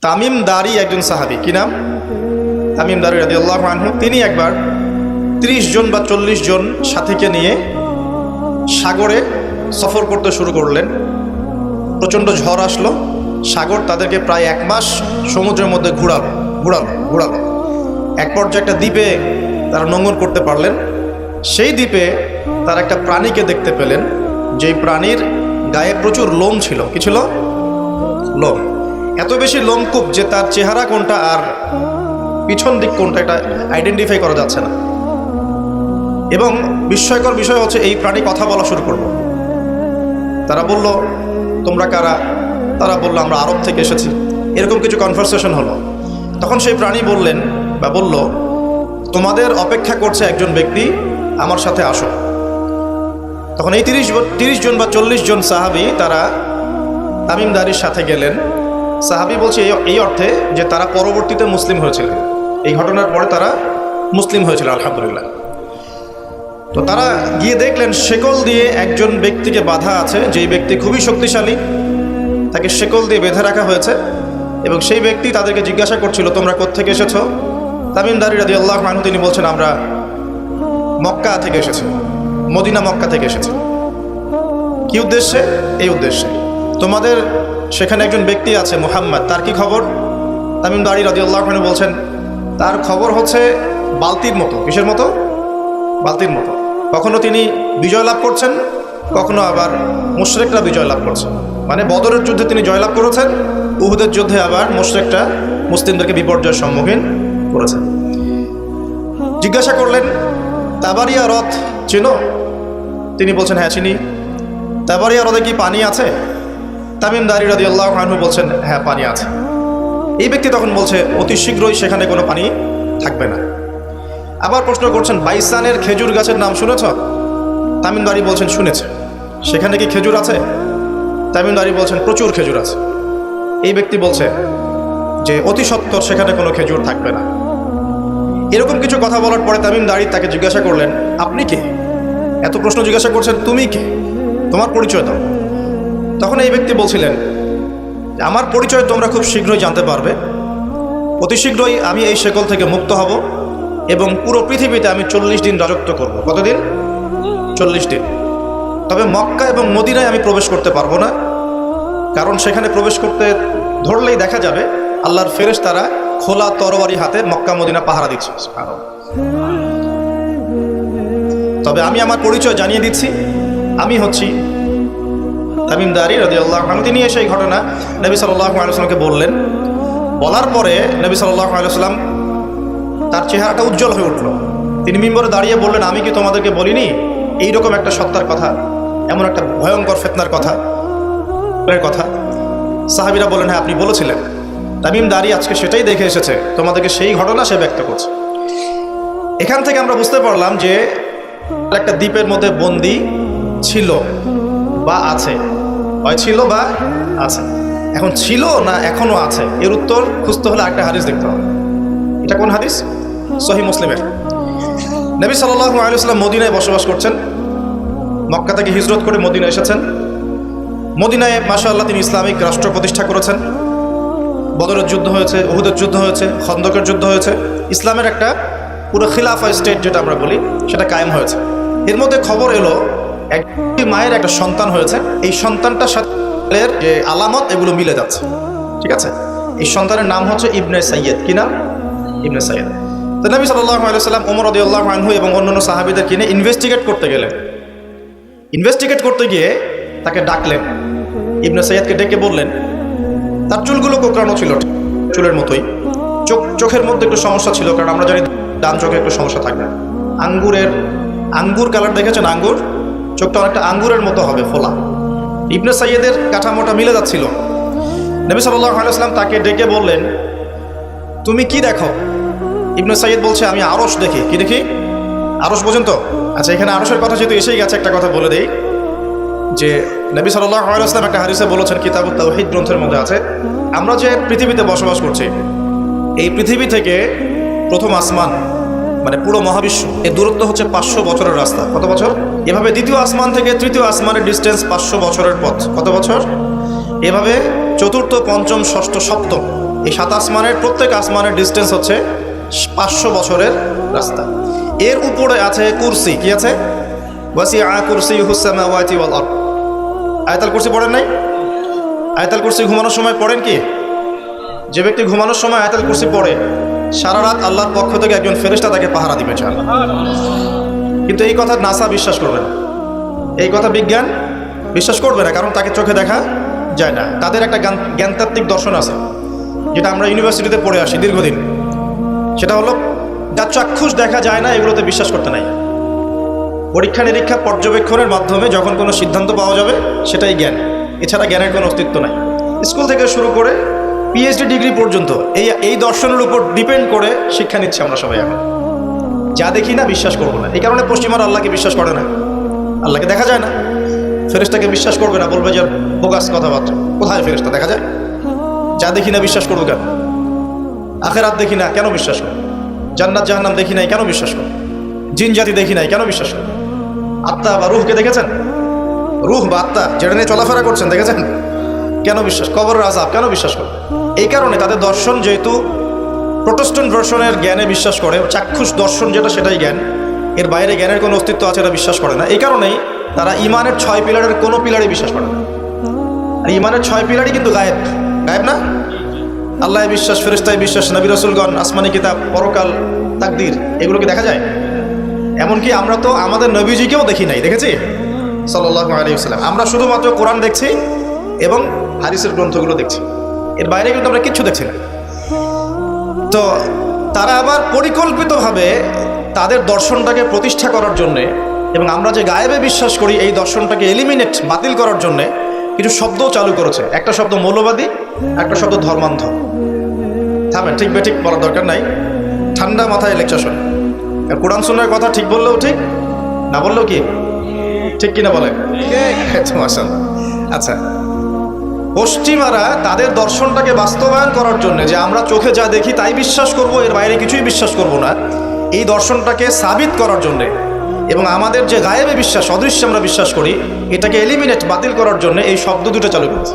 তামিম দারি একজন সাহাবী, কি নাম? তামিম দারি রাদিয়াল্লাহু আনহু। তিনি একবার 30 জন বা 40 জন সাথীকে নিয়ে সাগরে সফর করতে শুরু করলেন। প্রচণ্ড ঝড় আসলো, সাগর তাদেরকে প্রায় 1 মাস সমুদ্রের মধ্যে ঘুরালো। এক পর্যায়ে একটা দ্বীপে তারা নোঙর করতে পারলেন। সেই দ্বীপে তারা একটা প্রাণীকে দেখতে পেলেন, যেই প্রাণীর গায়ে প্রচুর লোম ছিল। কি ছিল? লোম। এত বেশি লোমকূপ যে তার চেহারা কোনটা আর পিছন দিক কোনটা এটা আইডেন্টিফাই করা যাচ্ছে না। এবং বিস্ময়কর বিষয় হচ্ছে এই প্রাণী কথা বলা শুরু করলো। তারা বলল, তোমরা কারা? তারা বলল, আমরা আরব থেকে এসেছি। এরকম কিছু কনভারসেশন হলো। তখন সেই প্রাণী বললেন বা বলল, তোমাদের অপেক্ষা করছে একজন ব্যক্তি, আমার সাথে আসো। তখন এই 30 জন বা 40 জন সাহাবী তারা তামিম দারির সাথে গেলেন। সাহাবী বলছে এই অর্থে যে তারা পরবর্তীতে মুসলিম হয়েছিলেন। এই ঘটনার পরে তারা মুসলিম হয়েছিল, আলহামদুলিল্লাহ। তো তারা গিয়ে দেখলেন শেকল দিয়ে একজন ব্যক্তিকে বাঁধা আছে, যেই ব্যক্তি খুবই শক্তিশালী, তাকে শেকল দিয়ে বেঁধে রাখা হয়েছে। এবং সেই ব্যক্তি তাদেরকে জিজ্ঞাসা করছিল, তোমরা কোত্থেকে এসেছো? তামিম দারি রাদিয়াল্লাহু আনহু তিনি বলছেন, আমরা মক্কা থেকে এসেছি, মদিনা মক্কা থেকে এসেছি। কি উদ্দেশ্যে? এই উদ্দেশ্যে, তোমাদের সেখানে একজন ব্যক্তি আছে মুহাম্মদ, তার কি খবর? তামিম দারি রাদিয়াল্লাহু আনহু বলছেন, তার খবর হচ্ছে বালতির মতো। কিসের মতো? বালতির মতো। কখনো তিনি বিজয় লাভ করছেন, কখনো আবার মুশরিকরা বিজয় লাভ করছেন। মানে বদরের যুদ্ধে তিনি জয়লাভ করেছেন, উহুদের যুদ্ধে আবার মুশরিকরা মুসলিমদেরকে বিপর্যয়ের সম্মুখীন করেছেন। জিজ্ঞাসা করলেন, তাবারিয়া হ্রদ চেনো? তিনি বলছেন, হ্যাঁ চিনি। তাবারিয়া হ্রদে কি পানি আছে? তামিম দারি রাদিয়াল্লাহু আনহু বলছেন, হ্যাঁ পানি আছে। এই ব্যক্তি তখন বলছে, অতি শীঘ্রই সেখানে কোনো পানি থাকবে না। আবার প্রশ্ন করছেন, বাইসানের খেজুর গাছের নাম শুনেছ? তামিম দারি বলছেন, শুনেছে। সেখানে কি খেজুর আছে? তামিম দারি বলছেন, প্রচুর খেজুর আছে। এই ব্যক্তি বলছে যে অতি সত্বর সেখানে কোনো খেজুর থাকবে না। এরকম কিছু কথা বলার পরে তামিম দারি তাকে জিজ্ঞাসা করলেন, আপনি কে? এত প্রশ্ন জিজ্ঞাসা করছেন, তুমি কে? তোমার পরিচয় দাও। তখন এই ব্যক্তি বলছিলেন, আমার পরিচয় তোমরা খুব শীঘ্রই জানতে পারবে। অতি শীঘ্রই আমি এই শেকল থেকে মুক্ত হব এবং পুরো পৃথিবীতে আমি 40 দিন রাজত্ব করব। কতদিন? 40 দিন। তবে মক্কা এবং মদিনায় আমি প্রবেশ করতে পারবো না, কারণ সেখানে প্রবেশ করতে ধরলেই দেখা যাবে আল্লাহর ফেরেশতারা খোলা তরবারি হাতে মক্কা মদিনা পাহারা দিচ্ছে। তবে আমি আমার পরিচয় জানিয়ে দিচ্ছি, আমি হচ্ছি তামিম দারি রাদিয়াল্লাহু আনহু। তিনি এসে এই ঘটনা নবী সাল্লাল্লাহু আলাইহি ওয়াসাল্লামকে বললেন। বলার পরে নবী সাল্লাল্লাহু আলাইহি ওয়াসাল্লাম তার চেহারাটা উজ্জ্বল হয়ে উঠল। তিনি মিম্বরে দাঁড়িয়ে বললেন, আমি কি তোমাদেরকে বলিনি এইরকম একটা সত্তার কথা, এমন একটা ভয়ঙ্কর ফিতনার কথা? সাহাবীরা বললেন, হ্যাঁ আপনি বলেছিলেন। তামিম দারি আজকে সেটাই দেখে এসেছে, তোমাদেরকে সেই ঘটনা সে ব্যক্ত করছে। এখান থেকে আমরা বুঝতে পারলাম যে একটা দ্বীপের মধ্যে বন্দী ছিল বা আছে, হয় ছিল বা আছে। এখন ছিল না এখনো আছে, এর উত্তর খুঁজতে হলে একটা হাদিস দেখতে হবে। এটা কোন হাদিস? সহিহ মুসলিমের। নবী সাল্লাল্লাহু আলাইহি ওয়াসাল্লাম মদিনায় বসবাস করছেন, মক্কা থেকে হিজরত করে মদিনায় এসেছেন। মদিনায় মাশাআল্লাহ তিনি ইসলামিক রাষ্ট্র প্রতিষ্ঠা করেছেন। বদরের যুদ্ধ হয়েছে, উহুদের যুদ্ধ হয়েছে, খন্দকের যুদ্ধ হয়েছে। ইসলামের একটা পুরো খিলাফা স্টেট যেটা আমরা বলি সেটা কায়েম হয়েছে। এর মধ্যে খবর এলো একটি মায়ের একটা সন্তান হয়েছে। এই সন্তানটার সাথে যে আলামত এগুলো মিলে যাচ্ছে। ঠিক আছে, এই সন্তানের নাম হচ্ছে ইবনে সাইয়্যেদ। কি নাম? ইবনে সাইয়্যেদ। তো নবী সাল্লাল্লাহু আলাইহি ওয়াসাল্লাম ওমর রাদিয়াল্লাহু আনহু এবং অন্যান্য সাহাবীদের কিনে ইনভেস্টিগেট করতে গেলেন। ইনভেস্টিগেট করতে গিয়ে তাকে ডাকলেন। ইবনে সাইয়্যেদকে ডেকে বললেন, তার চুলগুলো কোঁকড়ানো ছিল চুলের মতোই, চোখের মধ্যে একটু সমস্যা ছিল, কারণ আমরা জানি ডান চোখে একটু সমস্যা থাকবে। আঙ্গুর কালার দেখেছেন? আঙ্গুর, চোখটা অনেকটা আঙ্গুরের মতো হবে, ফোলা। ইবনে সাইয়্যেদের কাঠামোটা মিলে যাচ্ছিল। নবী সাল্লাল্লাহু আলাইহি ওয়াসাল্লাম তাকে ডেকে বললেন, তুমি কি দেখো? ইবনে সাইয়্যেদ বলছে, আমি আরশ দেখি। কি দেখি? আরশ বোঝেন তো? আচ্ছা, এখানে আরশের কথা যেহেতু এসেই গেছে, একটা কথা বলে দেই যে নবী সাল্লাল্লাহু আলাইহি ওয়াসাল্লাম একটা হাদিসে বলেছেন, কিতাবুত তাওহীদ গ্রন্থের মধ্যে আছে, আমরা যে পৃথিবীতে বসবাস করছি, এই পৃথিবী থেকে প্রথম আসমান মানে পুরো মহাবিশ্ব এর দূরত্ব হচ্ছে 500 বছরের রাস্তা। কত বছর? এভাবে দ্বিতীয় আসমান থেকে তৃতীয় আসমানের ডিস্টেন্স 500 বছরের পথ। কত বছর? এভাবে চতুর্থ, পঞ্চম, ষষ্ঠ, সপ্তম এই 7 আসমানের প্রত্যেক আসমানের ডিস্টেন্স হচ্ছে 500 বছরের রাস্তা। এর উপরে আছে কুরসি। কি আছে? ওয়াসিআ কুরসিয়ুহুস সামাওয়াতি ওয়াল আরদ। আয়াতুল কুরসি পড়েন নাই? আয়াতুল কুরসি ঘুমানোর সময় পড়েন কি? যে ব্যক্তি ঘুমানোর সময় আয়াতুল কুরসি পড়ে, সারা রাত আল্লাহর পক্ষ থেকে একজন ফেরেশতা তাকে পাহারা দিবে ইনশাআল্লাহ। কিন্তু এই কথা নাসা বিশ্বাস করবে না, এই কথা বিজ্ঞান বিশ্বাস করবে না, কারণ তাকে চোখে দেখা যায় না। তাদের একটা জ্ঞানতাত্ত্বিক দর্শন আছে, যেটা আমরা ইউনিভার্সিটিতে পড়ে আসি দীর্ঘদিন। সেটা হলো যা চাক্ষুষ দেখা যায় না এগুলোতে বিশ্বাস করতে নাই। পরীক্ষা নিরীক্ষা পর্যবেক্ষণের মাধ্যমে যখন কোনো সিদ্ধান্ত পাওয়া যাবে সেটাই জ্ঞান, এছাড়া জ্ঞানের কোনো অস্তিত্ব নাই। স্কুল থেকে শুরু করে পিএইচডি ডিগ্রি পর্যন্ত এই দর্শনের উপর ডিপেন্ড করে শিক্ষা নিচ্ছি আমরা সবাই। এখন যা দেখি না বিশ্বাস করবো না। এই কারণে পশ্চিমারা আল্লাহকে বিশ্বাস করে না, আল্লাহকে দেখা যায় না। ফেরেশতাকে বিশ্বাস করবে না, বলবে যে বোগাস কথাবার্তা। কোথায় ফেরেশতা দেখা যায়? যা দেখি না বিশ্বাস করবো কেন? আখেরাত দেখি না কেন বিশ্বাস করবো? জান্নাত জাহান্নাম দেখি নাই কেন বিশ্বাস করবো? জিন জাতি দেখি নাই কেন বিশ্বাস করবো? আত্মা বা রুহকে দেখেছেন? রুহ বা আত্মা যেটা নিয়ে চলাফেরা করছেন দেখেছেন? কেন বিশ্বাস? কবরের আযাব কেন বিশ্বাস করবে? এই কারণে তাদের দর্শন যেহেতু প্রোটেস্ট্যান্ট দর্শনের জ্ঞানে বিশ্বাস করে, চাক্ষুষ দর্শন যেটা সেটাই জ্ঞান, এর বাইরে জ্ঞানের কোনো অস্তিত্ব আছে এটা বিশ্বাস করে না। এই কারণেই তারা ইমানের 6 পিলারের কোনো পিলারে বিশ্বাস করে না। আর ইমানের 6 পিলারই কিন্তু গায়েব। গায়েব না? আল্লাহ বিশ্বাস, ফেরেশতায় বিশ্বাস, নবী রাসূলগণ, আসমানি কিতাব, পরকাল, তাকদীর, এগুলো কি দেখা যায়? এমনকি আমরা তো আমাদের নবীজিকেও দেখি নাই, দেখেছি সাল্লাল্লাহু আলাইহি ওয়াসাল্লাম। আমরা শুধুমাত্র কোরআন দেখছি এবং হাদিসের গ্রন্থগুলো দেখছি, এর বাইরে কিন্তু আমরা কিচ্ছু দেখছি না। তো তারা আবার পরিকল্পিতভাবে তাদের দর্শনটাকে প্রতিষ্ঠা করার জন্যে এবং আমরা যে গায়েবে বিশ্বাস করি এই দর্শনটাকে এলিমিনেট, বাতিল করার জন্যে কিছু শব্দও চালু করেছে। একটা শব্দ মৌলবাদী, একটা শব্দ ধর্মান্ধ। থামেন, ঠিক বেঠিক বলার দরকার নাই, ঠান্ডা মাথায় লেকচার শোনেন। কোরআন সুন্নাহর কথা ঠিক বললেও ঠিক, না বললেও কি ঠিক কিনা বলে? আচ্ছা, পশ্চিমারা তাদের দর্শনটাকে বাস্তবায়ন করার জন্য যে আমরা চোখে যা দেখি তাই বিশ্বাস করব, এর বাইরে কিছুই বিশ্বাস করব না, এই দর্শনটাকে সাবিত করার জন্যে এবং আমাদের যে গায়েবে বিশ্বাস, অদৃশ্যে আমরা বিশ্বাস করি, এটাকে এলিমিনেট, বাতিল করার জন্য এই শব্দ দুটো চালু করেছে।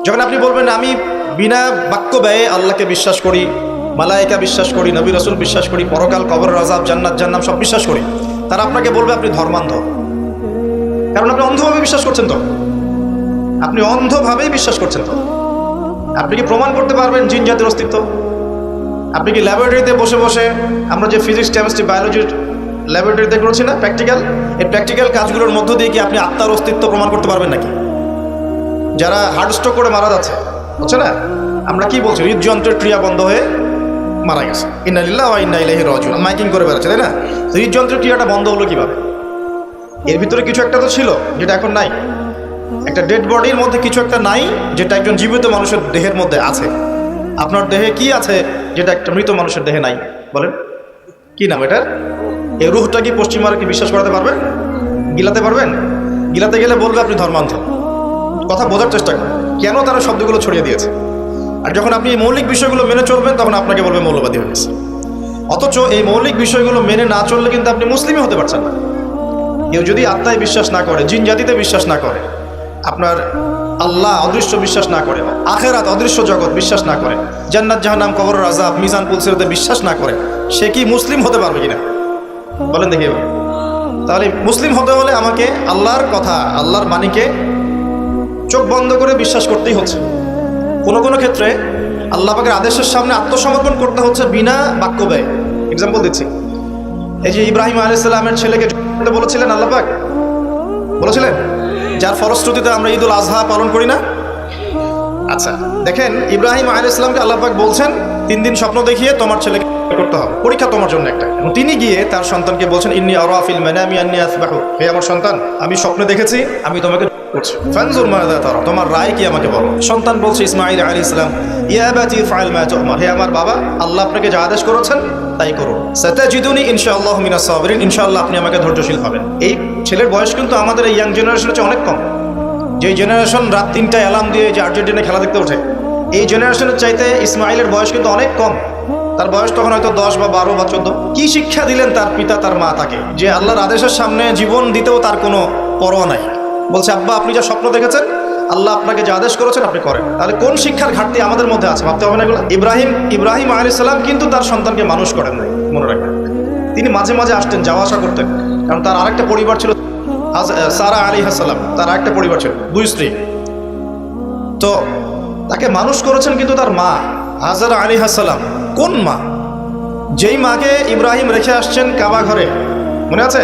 যখন আপনি বলবেন আমি বিনা বাক্য ব্যয়ে আল্লাহকে বিশ্বাস করি, মালায়েকা বিশ্বাস করি, নবী রাসূল বিশ্বাস করি, পরকাল, কবরের আযাব, জান্নাত জাহান্নাম সব বিশ্বাস করি, তারা আপনাকে বলবে আপনি ধর্মান্ধ। কারণ আপনি অন্ধভাবে বিশ্বাস করছেন। তো আপনি অন্ধভাবেই বিশ্বাস করছেন। তো আপনি কি প্রমাণ করতে পারবেন জিন জাতির অস্তিত্ব? আপনি কি ল্যাবরেটরিতে বসে বসে, আমরা যে ফিজিক্স, কেমিস্ট্রি, বায়োলজির ল্যাবরেটরিতে করেছি না প্র্যাকটিক্যাল, এই প্র্যাকটিক্যাল কাজগুলোর মধ্য দিয়ে কি আপনি আত্মার অস্তিত্ব প্রমাণ করতে পারবেন নাকি? যারা হার্ট স্ট্রোক করে মারা যাচ্ছে, হচ্ছে না, আমরা কি বলছি? হৃদযন্ত্রের ক্রিয়া বন্ধ হয়ে মারা গেছে, ইন্না লিল্লাহি ওয়া ইন্না ইলাইহি রাজিউন, মাইকিং করে বেড়াচ্ছে, তাই না? হৃদযন্ত্রের ক্রিয়াটা বন্ধ হলো কিভাবে? এর ভিতরে কিছু একটা তো ছিল যেটা এখন নাই। একটা ডেড বডির মধ্যে কিছু একটা নাই যেটা একজন জীবিত মানুষের দেহের মধ্যে আছে। আপনার দেহে কি আছে যেটা একটা মৃত মানুষের দেহে নাই? বলেন কি নাম এটার? এই রুহটা কি পশ্চিমারা কি বিশ্বাস করাতে পারবেন? গিলাতে পারবেন? গিলাতে গেলে বলবে আপনি ধর্মান্ধ। কথা বোঝার চেষ্টা করেন কেন তারা শব্দগুলো ছড়িয়ে দিয়েছে। আর যখন আপনি এই মৌলিক বিষয়গুলো মেনে চলবেন তখন আপনাকে বলবে মৌলবাদী হয়ে গেছে। অথচ এই মৌলিক বিষয়গুলো মেনে না চললে কিন্তু আপনি মুসলিমই হতে পারছেন না। কেউ যদি আত্মায় বিশ্বাস না করে, জিন জাতিতে বিশ্বাস না করে, আপনার আল্লাহ অদৃশ্য বিশ্বাস না করে, আখেরাত অদৃশ্য জগৎ বিশ্বাস না করে, জান্নাত জাহান্নাম, কবরের আযাব, মিজান পুলসিরাতে বিশ্বাস না করে, সে কি মুসলিম হতে পারবে কিনা বলেন দেখি এবার। তাহলে মুসলিম হতে হলে আমাকে আল্লাহর কথা, আল্লাহর বাণীকে চোখ বন্ধ করে বিশ্বাস করতেই হচ্ছে। কোনো কোনো ক্ষেত্রে আল্লাহ পাকের আদেশের সামনে আত্মসমর্পণ করতে হচ্ছে বিনা বাক্য ব্যয়। এক্সাম্পল দিচ্ছি, এই যে ইব্রাহিম আলাইহিস সালামের ছেলেকে বলেছিলেন, আল্লাহ পাক বলেছিলেন, যার ফলশ্রুতিতে আমরা ঈদুল আজহা পালন করি না। আচ্ছা দেখেন, ইব্রাহিম আলাইহিস সালামকে আল্লাহ পাক বলছেন 3 দিন স্বপ্ন দেখিয়ে তোমার ছেলেকে করতে হবে, পরীক্ষা তোমার জন্য একটা। এবং তিনি গিয়ে তার সন্তানকে বলছেন, ইন্নী আরা ফিল মানামি আন্নী আসবাহু, হে আমার সন্তান, আমি স্বপ্নে দেখেছি আমি তোমাকে করছি, ফানজুর মাযা তারা, তোমার রায় কি আমাকে বলো। সন্তান বলছে ইসমাঈল আলাইহিস সালাম, ইয়া আবাতি ফাআল মা তু'মার, হে আমার বাবা, আল্লাহ আপনাকে যা আদেশ করেছেন তাই করুন। সাতাজিদুনি ইনশাআল্লাহু মিনাস সাবিরিন, ইনশাআল্লাহ আপনি আমাকে ধৈর্যশীল হবেন। এই ছেলের বয়স কিন্তু আমাদের এই ইয়াং জেনারেশনের চেয়ে অনেক কম। যে জেনারেশন রাত 3টায় অ্যালার্ম দিয়ে যে আর্জেন্টিনা খেলা দেখতে ওঠে, এই জেনারেশনের চাইতে ইসমাইলের বয়স কিন্তু অনেক কম। তার বয়স তখন হয়তো 10 বা 12 বা 14। কি শিক্ষা দিলেন তার পিতা তার মা তাকে, যে আল্লাহর আদেশের সামনে জীবন দিতেও তার কোনো পরোয়া নাই। বলছে, আব্বা আপনি যা স্বপ্ন দেখেছেন আল্লাহ আপনাকে যে আদেশ করেছেন আপনি করেন। তাহলে কোন শিক্ষার ঘাটতি আমাদের মধ্যে আছে ভাবতে হবে না এগুলো। ইব্রাহিম আলাইহিস সালাম কিন্তু তার সন্তানকে মানুষ করেন নাই, মনে রাখবেন। তিনি মাঝে মাঝে আসতেন, যাওয়া আসা করতেন, কারণ তার আরেকটা পরিবার ছিল, সারা আলাইহিস সালাম, তার আরেকটা পরিবার ছিল, 2 স্ত্রী। তো তাকে মানুষ করেছেন কিন্তু তার মা হাজারা আলাইহিস সালাম। কোন মা? যেই মাকে ইব্রাহিম রেখে আসছেন কাবা ঘরে, মনে আছে?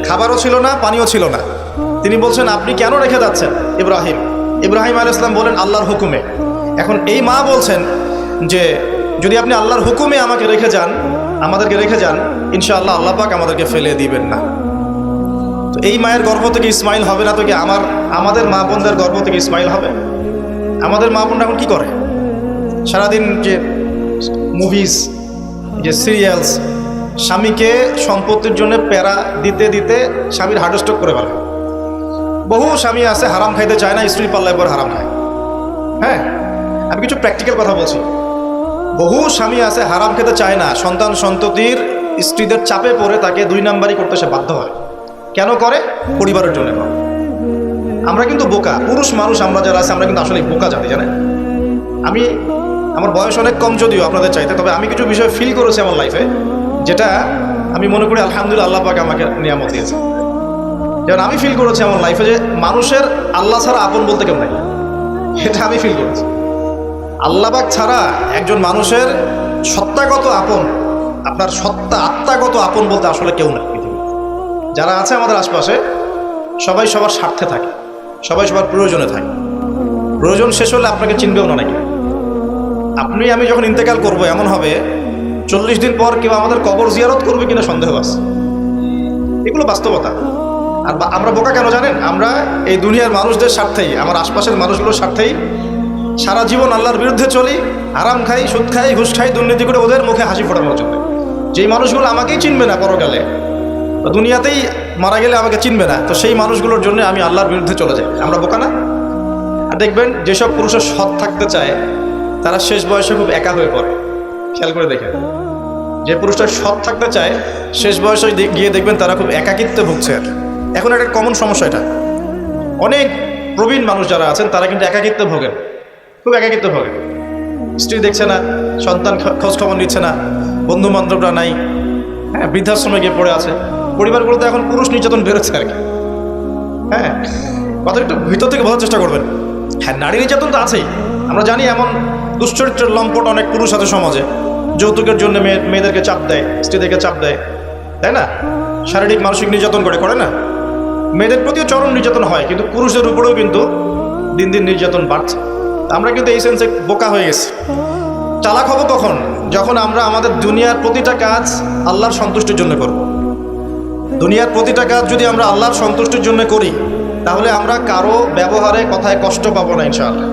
খাবারও ছিল না, পানিও ছিল না। তিনি বলছেন আপনি কেন রেখে যাচ্ছেন? ইব্রাহিম আলাইহিস সালাম বলেন আল্লাহর হুকুমে। এখন এই মা বলছেন যে যদি আপনি আল্লাহর হুকুমে আমাদেরকে রেখে যান, ইনশাআল্লাহ আল্লাহ পাক আমাদেরকে ফেলে দিবেন না। তো এই মায়ের গর্ভ থেকে ইসমাইল হবে না তো কি আমাদের মা বোনদের গর্ভ থেকে ইসমাইল হবে? আমাদের মা বোনরা এখন কি করে? সারাদিন যে মুভিজ, যে সিরিয়ালস, স্বামীকে সম্পত্তির জন্য প্যারা দিতে দিতে স্বামীর হার্ট স্ট্রোক করে ফেলে। বহু স্বামী আছে হারাম খাইতে চায় না, স্ত্রীর পাল্লায় পর হারাম খায়। হ্যাঁ, আমি কিছু প্র্যাকটিক্যাল কথা বলছি। বহু স্বামী আছে হারাম খেতে চায় না, সন্তান সন্ততির স্ত্রীদের চাপে পড়ে তাকে 2 নাম্বারই করতে সে বাধ্য হয়। কেন করে? পরিবারের জন্য। আমরা কিন্তু বোকা পুরুষ মানুষ, আমরা যারা আছে আমরা কিন্তু আসলে বোকা জাতি, জানেন? আমার বয়স অনেক কম যদিও আপনাদের চাইতে, তবে আমি কিছু বিষয় ফিল করেছি আমার লাইফে, যেটা আমি মনে করি আলহামদুলিল্লাহ আল্লাহ পাক আমাকে নিয়ামত দিয়েছে। যেমন আমি ফিল করেছি আমার লাইফে যে মানুষের আল্লাহ ছাড়া আপন বলতে কেউ নাই, এটা আমি ফিল করেছি। আল্লাহ পাক ছাড়া একজন মানুষের সত্তাগত আপন, আপনার আত্মাগত আপন বলতে আসলে কেউ নাই পৃথিবীতে। যারা আছে আমাদের আশপাশে সবাই সবার স্বার্থে থাকে, সবাই সবার প্রয়োজনে থাকে। প্রয়োজন শেষ হলে আপনাকে চিনবেও না নাকি। আমি যখন ইন্তেকাল করবো এমন হবে 40 দিন পর কেউ আমাদের কবর জিয়ারত করবে কিনা সন্দেহ আছে। এগুলো বাস্তবতা। আর আমরা বোকা কেন জানেন? আমরা এই দুনিয়ার মানুষদের স্বার্থেই, আমার আশপাশের মানুষগুলোর স্বার্থেই সারা জীবন আল্লাহর বিরুদ্ধে চলি, হারাম খাই, সুদ খাই, ঘুষ খাই, দুর্নীতি করে ওদের মুখে হাসি ফোটানোর জন্য। যেই মানুষগুলো আমাকেই চিনবে না পরকালে, দুনিয়াতেই মারা গেলে আমাকে চিনবে না, তো সেই মানুষগুলোর জন্য আমি আল্লাহর বিরুদ্ধে চলে যাই। আমরা বোকা না? আর দেখবেন যেসব পুরুষের সৎ থাকতে চায় তারা শেষ বয়সে খুব একা হয়ে পড়ে। খেয়াল করে দেখেন, যে পুরুষটা সৎ থাকতে চায় শেষ বয়সে গিয়ে দেখবেন তারা খুব একাকিত্বে ভুগছে। এখন একটা কমন সমস্যা এটা। অনেক প্রবীণ মানুষ যারা আছেন তারা কিন্তু একাকিত্বে ভোগেন, খুব একাকিত্বে ভোগেন। স্ত্রী দেখছে না, সন্তান খোঁজ খবর নিচ্ছে না, বন্ধু বান্ধবরা নাই, হ্যাঁ, বৃদ্ধাশ্রমে গিয়ে পড়ে আছে। পরিবারগুলোতে এখন পুরুষ নির্যাতন বেরোচ্ছে আর কি। হ্যাঁ, কথা একটু ভিতর থেকে বোঝার চেষ্টা করবেন। হ্যাঁ, নারী নির্যাতন তো আছেই। আমরা জানি এমন দুশ্চরিত্রের লম্পট অনেক পুরুষ আছে সমাজে, যৌতুকের জন্য মেয়েদেরকে চাপ দেয়, স্ত্রীদেরকে চাপ দেয়, তাই না? শারীরিক মানসিক নির্যাতন করে না? মেয়েদের প্রতিও চরম নির্যাতন হয়, কিন্তু পুরুষদের উপরেও কিন্তু দিন দিন নির্যাতন বাড়ছে। আমরা কিন্তু এই সেন্সে বোকা হয়ে গেছি। চালাক হব কখন? যখন আমরা আমাদের দুনিয়ার প্রতিটা কাজ আল্লাহর সন্তুষ্টির জন্য করব। দুনিয়ার প্রতিটা কাজ যদি আমরা আল্লাহর সন্তুষ্টির জন্য করি, তাহলে আমরা কারো ব্যবহারে কথায় কষ্ট পাবো না ইনশাআল্লাহ।